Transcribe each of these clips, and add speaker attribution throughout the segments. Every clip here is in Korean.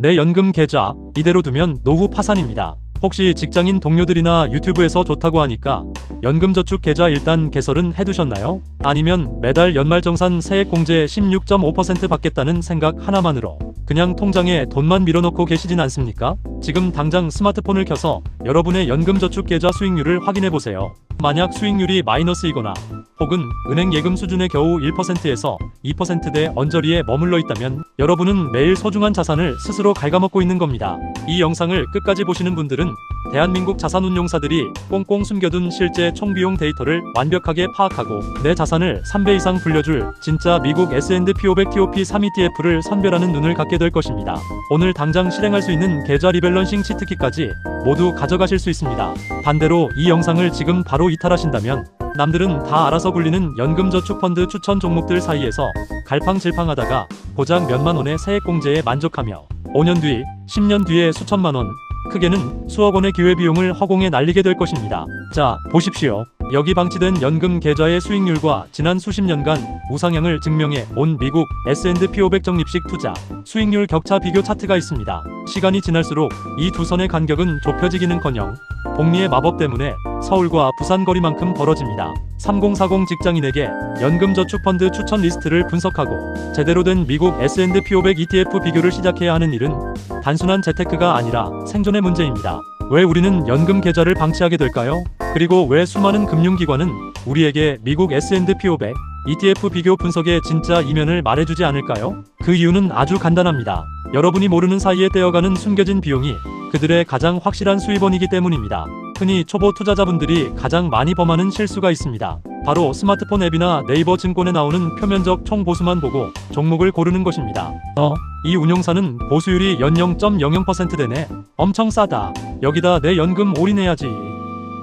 Speaker 1: 내 연금 계좌 이대로 두면 노후 파산입니다. 혹시 직장인 동료들이나 유튜브에서 좋다고 하니까 연금저축 계좌 일단 개설은 해두셨나요? 아니면 매달 연말정산 세액공제 16.5% 받겠다는 생각 하나만으로 그냥 통장에 돈만 밀어넣고 계시진 않습니까? 지금 당장 스마트폰을 켜서 여러분의 연금저축 계좌 수익률을 확인해보세요. 만약 수익률이 마이너스이거나 혹은 은행 예금 수준의 겨우 1%에서 2%대 언저리에 머물러 있다면 여러분은 매일 소중한 자산을 스스로 갉아먹고 있는 겁니다. 이 영상을 끝까지 보시는 분들은 대한민국 자산운용사들이 꽁꽁 숨겨둔 실제 총비용 데이터를 완벽하게 파악하고 내 자산을 3배 이상 불려줄 진짜 미국 S&P 500 TOP 3 ETF를 선별하는 눈을 갖게 될 것입니다. 오늘 당장 실행할 수 있는 계좌 리밸런싱 치트키까지 모두 가져가실 수 있습니다. 반대로 이 영상을 지금 바로 이탈하신다면 남들은 다 알아서 굴리는 연금저축펀드 추천 종목들 사이에서 갈팡질팡하다가 고작 몇만 원의 세액공제에 만족하며 5년 뒤, 10년 뒤에 수천만 원, 크게는 수억 원의 기회비용을 허공에 날리게 될 것입니다. 자, 보십시오. 여기 방치된 연금 계좌의 수익률과 지난 수십 년간 우상향을 증명해 온 미국 S&P 500 적립식 투자 수익률 격차 비교 차트가 있습니다. 시간이 지날수록 이 두 선의 간격은 좁혀지기는커녕 복리의 마법 때문에 서울과 부산 거리만큼 벌어집니다. 3040 직장인에게 연금저축펀드 추천 리스트를 분석하고 제대로 된 미국 S&P 500 ETF 비교를 시작해야 하는 일은 단순한 재테크가 아니라 생존의 문제입니다. 왜 우리는 연금 계좌를 방치하게 될까요? 그리고 왜 수많은 금융기관은 우리에게 미국 S&P 500 ETF 비교 분석의 진짜 이면을 말해주지 않을까요? 그 이유는 아주 간단합니다. 여러분이 모르는 사이에 떼어가는 숨겨진 비용이 그들의 가장 확실한 수입원이기 때문입니다. 흔히 초보 투자자분들이 가장 많이 범하는 실수가 있습니다. 바로 스마트폰 앱이나 네이버 증권에 나오는 표면적 총보수만 보고 종목을 고르는 것입니다. 이 운용사는 보수율이 연 0.00%대네. 엄청 싸다. 여기다 내 연금 올인해야지.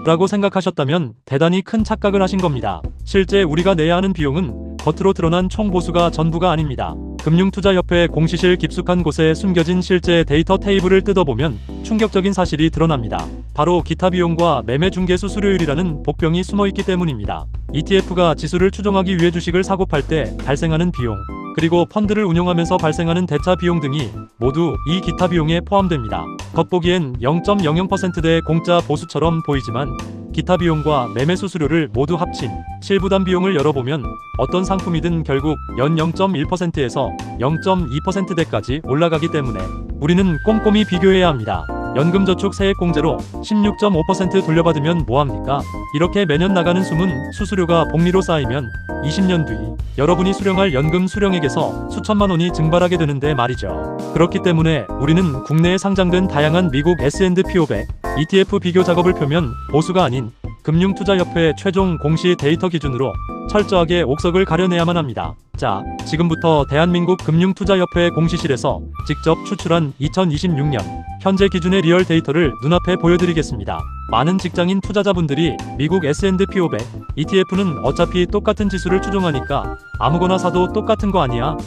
Speaker 1: 라고 생각하셨다면 대단히 큰 착각을 하신 겁니다. 실제 우리가 내야 하는 비용은 겉으로 드러난 총보수가 전부가 아닙니다. 금융투자협회 공시실 깊숙한 곳에 숨겨진 실제 데이터 테이블을 뜯어보면 충격적인 사실이 드러납니다. 바로 기타 비용과 매매 중개 수수료율이라는 복병이 숨어있기 때문입니다. ETF가 지수를 추종하기 위해 주식을 사고 팔 때 발생하는 비용, 그리고 펀드를 운용하면서 발생하는 대차 비용 등이 모두 이 기타 비용에 포함됩니다. 겉보기엔 0.00%대의 공짜 보수처럼 보이지만 기타 비용과 매매 수수료를 모두 합친 실부담 비용을 열어보면 어떤 상품이든 결국 연 0.1%에서 0.2%대까지 올라가기 때문에 우리는 꼼꼼히 비교해야 합니다. 연금저축 세액공제로 16.5% 돌려받으면 뭐합니까? 이렇게 매년 나가는 숨은 수수료가 복리로 쌓이면 20년 뒤 여러분이 수령할 연금 수령액에서 수천만 원이 증발하게 되는데 말이죠. 그렇기 때문에 우리는 국내에 상장된 다양한 미국 S&P 500 ETF 비교 작업을 펴면 보수가 아닌 금융투자협회 최종 공시 데이터 기준으로 철저하게 옥석을 가려내야만 합니다. 자, 지금부터 대한민국 금융투자협회 공시실에서 직접 추출한 2026년 현재 기준의 리얼 데이터를 눈앞에 보여드리겠습니다. 많은 직장인 투자자분들이 미국 S&P 500 ETF는 어차피 똑같은 지수를 추종하니까 아무거나 사도 똑같은 거 아니야?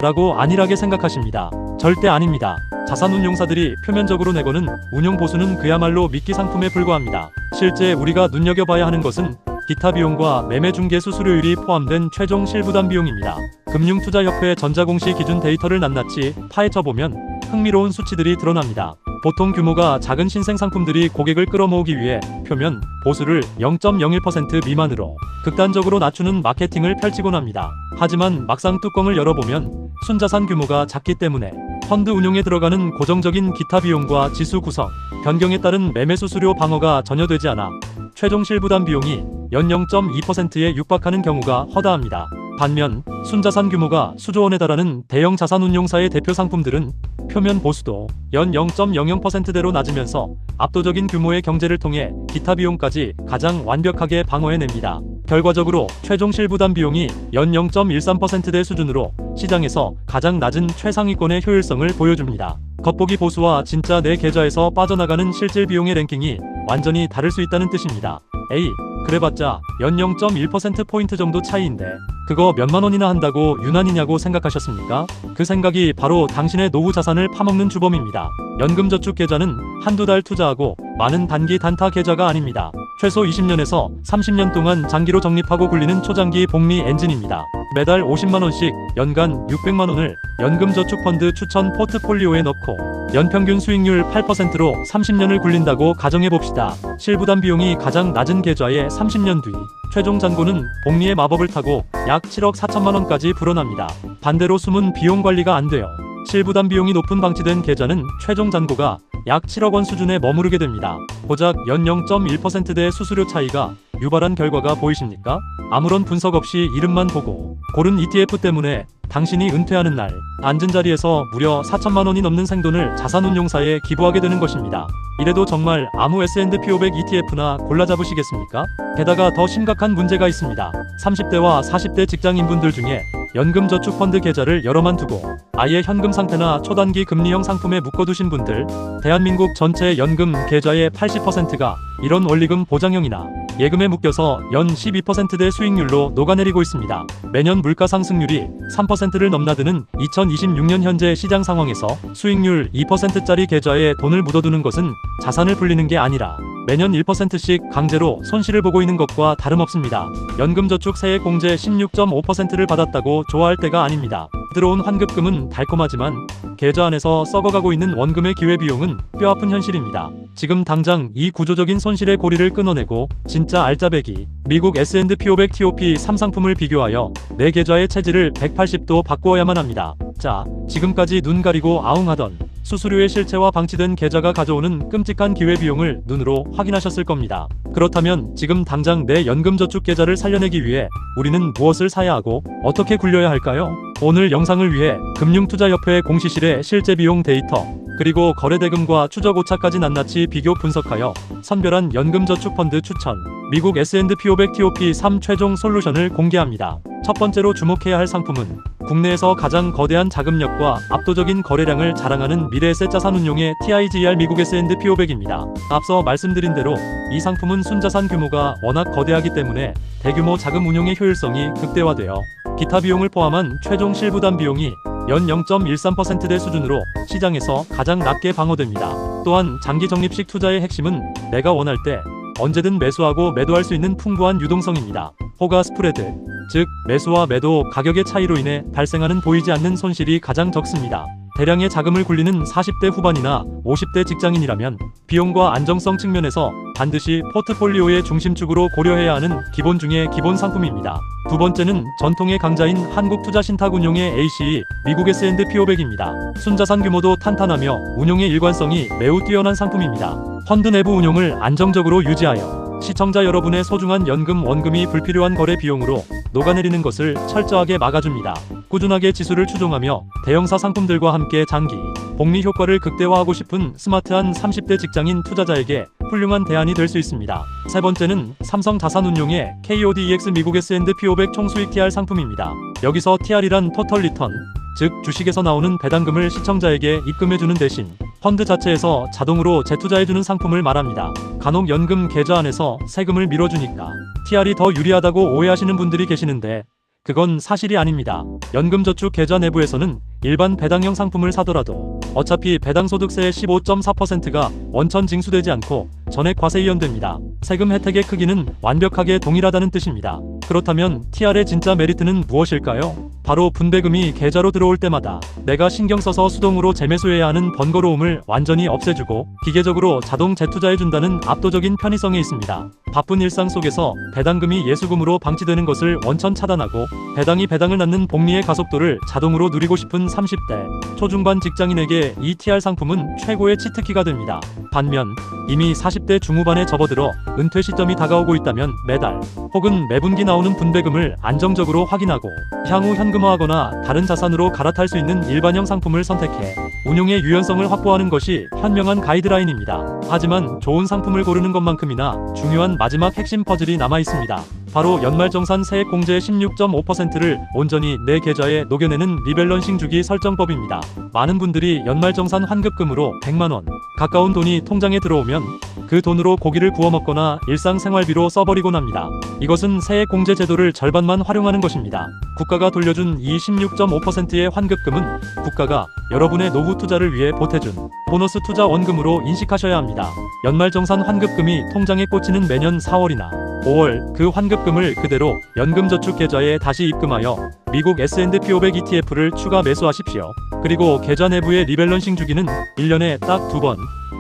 Speaker 1: 라고 안일하게 생각하십니다. 절대 아닙니다. 자산운용사들이 표면적으로 내거는 운용보수는 그야말로 미끼 상품에 불과합니다. 실제 우리가 눈여겨봐야 하는 것은 기타 비용과 매매 중개 수수료율이 포함된 최종 실부담 비용입니다. 금융투자협회 전자공시 기준 데이터를 낱낱이 파헤쳐보면 흥미로운 수치들이 드러납니다. 보통 규모가 작은 신생 상품들이 고객을 끌어모으기 위해 표면 보수를 0.01% 미만으로 극단적으로 낮추는 마케팅을 펼치곤 합니다. 하지만 막상 뚜껑을 열어보면 순자산 규모가 작기 때문에 펀드 운용에 들어가는 고정적인 기타 비용과 지수 구성, 변경에 따른 매매 수수료 방어가 전혀 되지 않아 최종 실부담 비용이 연 0.2%에 육박하는 경우가 허다합니다. 반면 순자산 규모가 수조 원에 달하는 대형 자산운용사의 대표 상품들은 표면 보수도 연 0.00%대로 낮으면서 압도적인 규모의 경제를 통해 기타 비용까지 가장 완벽하게 방어해냅니다. 결과적으로 최종 실부담 비용이 연 0.13%대 수준으로 시장에서 가장 낮은 최상위권의 효율성을 보여줍니다. 겉보기 보수와 진짜 내 계좌에서 빠져나가는 실질 비용의 랭킹이 완전히 다를 수 있다는 뜻입니다. 에이, 그래봤자 연 0.1%포인트 정도 차이인데 그거 몇만 원이나 한다고 유난이냐고 생각하셨습니까? 그 생각이 바로 당신의 노후 자산을 파먹는 주범입니다. 연금저축 계좌는 한두 달 투자하고 많은 단기 단타 계좌가 아닙니다. 최소 20년에서 30년 동안 장기로 적립하고 굴리는 초장기 복리 엔진입니다. 매달 50만원씩 연간 600만원을 연금저축펀드 추천 포트폴리오에 넣고 연평균 수익률 8%로 30년을 굴린다고 가정해봅시다. 실부담 비용이 가장 낮은 계좌에 30년 뒤 최종 잔고는 복리의 마법을 타고 약 7억 4천만원까지 불어납니다. 반대로 숨은 비용 관리가 안 돼요. 실부담 비용이 높은 방치된 계좌는 최종 잔고가 약 7억 원 수준에 머무르게 됩니다. 고작 연 0.1%대의 수수료 차이가 유발한 결과가 보이십니까? 아무런 분석 없이 이름만 보고 고른 ETF 때문에 당신이 은퇴하는 날 앉은 자리에서 무려 4천만 원이 넘는 생돈을 자산운용사에 기부하게 되는 것입니다. 이래도 정말 아무 S&P 500 ETF나 골라 잡으시겠습니까? 게다가 더 심각한 문제가 있습니다. 30대와 40대 직장인분들 중에 연금저축펀드 계좌를 여러만 두고 아예 현금 상태나 초단기 금리형 상품에 묶어두신 분들, 대한민국 전체 연금 계좌의 80%가 이런 원리금 보장형이나 예금에 묶여서 연 12%대 수익률로 녹아내리고 있습니다. 매년 물가 상승률이 3%를 넘나드는 2026년 현재 시장 상황에서 수익률 2%짜리 계좌에 돈을 묻어두는 것은 자산을 불리는 게 아니라 매년 1%씩 강제로 손실을 보고 있는 것과 다름없습니다. 연금저축 세액공제 16.5%를 받았다고 좋아할 때가 아닙니다. 들어온 환급금은 달콤하지만 계좌 안에서 썩어가고 있는 원금의 기회비용은 뼈아픈 현실입니다. 지금 당장 이 구조적인 손실의 고리를 끊어내고 진짜 알짜배기 미국 S&P 500 TOP 3상품을 비교하여 내 계좌의 체질을 180도 바꾸어야만 합니다. 자, 지금까지 눈 가리고 아웅하던 수수료의 실체와 방치된 계좌가 가져오는 끔찍한 기회비용을 눈으로 확인하셨을 겁니다. 그렇다면 지금 당장 내 연금저축 계좌를 살려내기 위해 우리는 무엇을 사야 하고 어떻게 굴려야 할까요? 오늘 영상을 위해 금융투자협회 공시실의 실제 비용 데이터 그리고 거래대금과 추적 오차까지 낱낱이 비교 분석하여 선별한 연금저축펀드 추천 미국 S&P 500 TOP 3 최종 솔루션을 공개합니다. 첫 번째로 주목해야 할 상품은 국내에서 가장 거대한 자금력과 압도적인 거래량을 자랑하는 미래에셋 자산운용의 TIGR 미국 S&P 500입니다. 앞서 말씀드린 대로 이 상품은 순자산 규모가 워낙 거대하기 때문에 대규모 자금 운용의 효율성이 극대화되어 기타 비용을 포함한 최종 실부담 비용이 연 0.13%대 수준으로 시장에서 가장 낮게 방어됩니다. 또한 장기 적립식 투자의 핵심은 내가 원할 때 언제든 매수하고 매도할 수 있는 풍부한 유동성입니다. 호가 스프레드, 즉 매수와 매도 가격의 차이로 인해 발생하는 보이지 않는 손실이 가장 적습니다. 대량의 자금을 굴리는 40대 후반이나 50대 직장인이라면 비용과 안정성 측면에서 반드시 포트폴리오의 중심축으로 고려해야 하는 기본 중의 기본 상품입니다. 두 번째는 전통의 강자인 한국투자신탁운용의 ACE 미국 S&P 500입니다. 순자산 규모도 탄탄하며 운용의 일관성이 매우 뛰어난 상품입니다. 펀드 내부 운용을 안정적으로 유지하여 시청자 여러분의 소중한 연금 원금이 불필요한 거래 비용으로 녹아내리는 것을 철저하게 막아줍니다. 꾸준하게 지수를 추종하며 대형사 상품들과 함께 장기 복리 효과를 극대화하고 싶은 스마트한 30대 직장인 투자자에게 훌륭한 대안이 될 수 있습니다. 세 번째는 삼성자산운용의 KODEX 미국 S&P 500 총수익 TR 상품입니다. 여기서 TR이란 토털 리턴, 즉 주식에서 나오는 배당금을 시청자에게 입금해주는 대신 펀드 자체에서 자동으로 재투자해주는 상품을 말합니다. 간혹 연금 계좌 안에서 세금을 밀어주니까 TR이 더 유리하다고 오해하시는 분들이 계시는데 그건 사실이 아닙니다. 연금저축 계좌 내부에서는 일반 배당형 상품을 사더라도 어차피 배당소득세의 15.4%가 원천 징수되지 않고 전액 과세 이연됩니다. 세금 혜택의 크기는 완벽하게 동일하다는 뜻입니다. 그렇다면 TR의 진짜 메리트는 무엇일까요? 바로 분배금이 계좌로 들어올 때마다 내가 신경 써서 수동으로 재매수해야 하는 번거로움을 완전히 없애주고 기계적으로 자동 재투자해준다는 압도적인 편의성에 있습니다. 바쁜 일상 속에서 배당금이 예수금으로 방치되는 것을 원천 차단하고 배당이 배당을 낳는 복리의 가속도를 자동으로 누리고 싶은 30대 초중반 직장인에게 이 TR 상품은 최고의 치트키가 됩니다. 반면 이미 40대 중후반에 접어들어 은퇴 시점이 다가오고 있다면 매달 혹은 매분기 나오는 분배금을 안정적으로 확인하고 향후 현금화하거나 다른 자산으로 갈아탈 수 있는 일반형 상품을 선택해 운용의 유연성을 확보하는 것이 현명한 가이드라인입니다. 하지만 좋은 상품을 고르는 것만큼이나 중요한 마지막 핵심 퍼즐이 남아 있습니다. 바로 연말정산 세액공제의 16.5%를 온전히 내 계좌에 녹여내는 리밸런싱 주기 설정법입니다. 많은 분들이 연말정산 환급금으로 100만원 가까운 돈이 통장에 들어오면 그 돈으로 고기를 구워 먹거나 일상생활비로 써버리곤 합니다. 이것은 세액공제 제도를 절반만 활용하는 것입니다. 국가가 돌려준 이 16.5%의 환급금은 국가가 여러분의 노후 투자를 위해 보태준 보너스 투자 원금으로 인식하셔야 합니다. 연말정산 환급금이 통장에 꽂히는 매년 4월이나 5월 그 환급금을 그대로 연금저축계좌에 다시 입금하여 미국 S&P 500 ETF를 추가 매수하십시오. 그리고 계좌 내부의 리밸런싱 주기는 1년에 딱 2번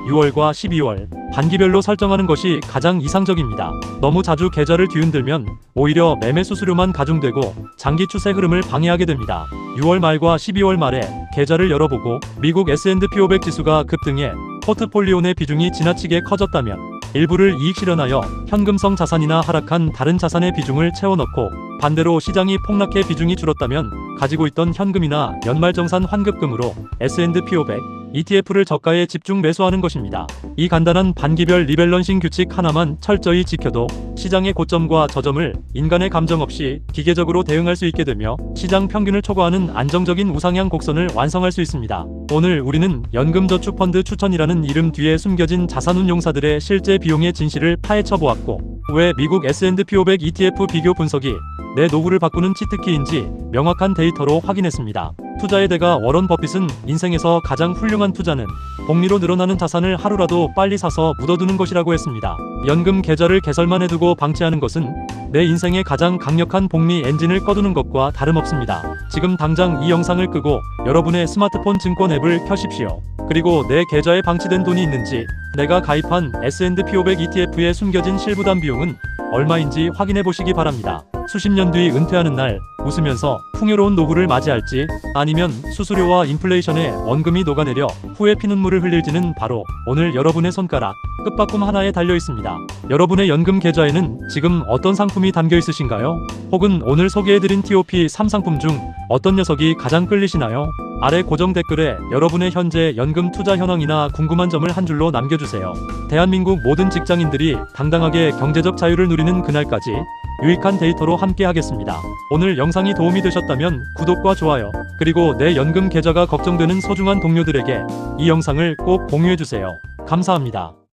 Speaker 1: 6월과 12월 반기별로 설정하는 것이 가장 이상적입니다. 너무 자주 계좌를 뒤흔들면 오히려 매매 수수료만 가중되고 장기 추세 흐름을 방해하게 됩니다. 6월 말과 12월 말에 계좌를 열어보고 미국 S&P 500 지수가 급등해 포트폴리오 내 비중이 지나치게 커졌다면 일부를 이익 실현하여 현금성 자산이나 하락한 다른 자산의 비중을 채워넣고, 반대로 시장이 폭락해 비중이 줄었다면 가지고 있던 현금이나 연말정산 환급금으로 S&P 500 ETF를 저가에 집중 매수하는 것입니다. 이 간단한 반기별 리밸런싱 규칙 하나만 철저히 지켜도 시장의 고점과 저점을 인간의 감정 없이 기계적으로 대응할 수 있게 되며 시장 평균을 초과하는 안정적인 우상향 곡선을 완성할 수 있습니다. 오늘 우리는 연금저축펀드 추천이라는 이름 뒤에 숨겨진 자산운용사들의 실제 비용의 진실을 파헤쳐 보았고, 왜 미국 S&P 500 ETF 비교 분석이 내 노후를 바꾸는 치트키인지 명확한 데이터로 확인했습니다. 투자의 대가 워런 버핏은 인생에서 가장 훌륭한 투자는 복리로 늘어나는 자산을 하루라도 빨리 사서 묻어두는 것이라고 했습니다. 연금 계좌를 개설만 해두고 방치하는 것은 내 인생의 가장 강력한 복리 엔진을 꺼두는 것과 다름없습니다. 지금 당장 이 영상을 끄고 여러분의 스마트폰 증권 앱을 켜십시오. 그리고 내 계좌에 방치된 돈이 있는지, 내가 가입한 S&P 500 ETF의 숨겨진 실부담 비용은 얼마인지 확인해 보시기 바랍니다. 수십 년 뒤 은퇴하는 날 웃으면서 풍요로운 노후를 맞이할지, 아니면 수수료와 인플레이션에 원금이 녹아내려 후회 피눈물을 흘릴지는 바로 오늘 여러분의 손가락 끝바꿈 하나에 달려 있습니다. 여러분의 연금 계좌에는 지금 어떤 상품이 담겨 있으신가요? 혹은 오늘 소개해드린 TOP 3상품 중 어떤 녀석이 가장 끌리시나요? 아래 고정 댓글에 여러분의 현재 연금 투자 현황이나 궁금한 점을 한 줄로 남겨주세요. 대한민국 모든 직장인들이 당당하게 경제적 자유를 누리는 그날까지 유익한 데이터로 함께 하겠습니다. 오늘 영상이 도움이 되셨다면 구독과 좋아요, 그리고 내 연금 계좌가 걱정되는 소중한 동료들에게 이 영상을 꼭 공유해주세요. 감사합니다.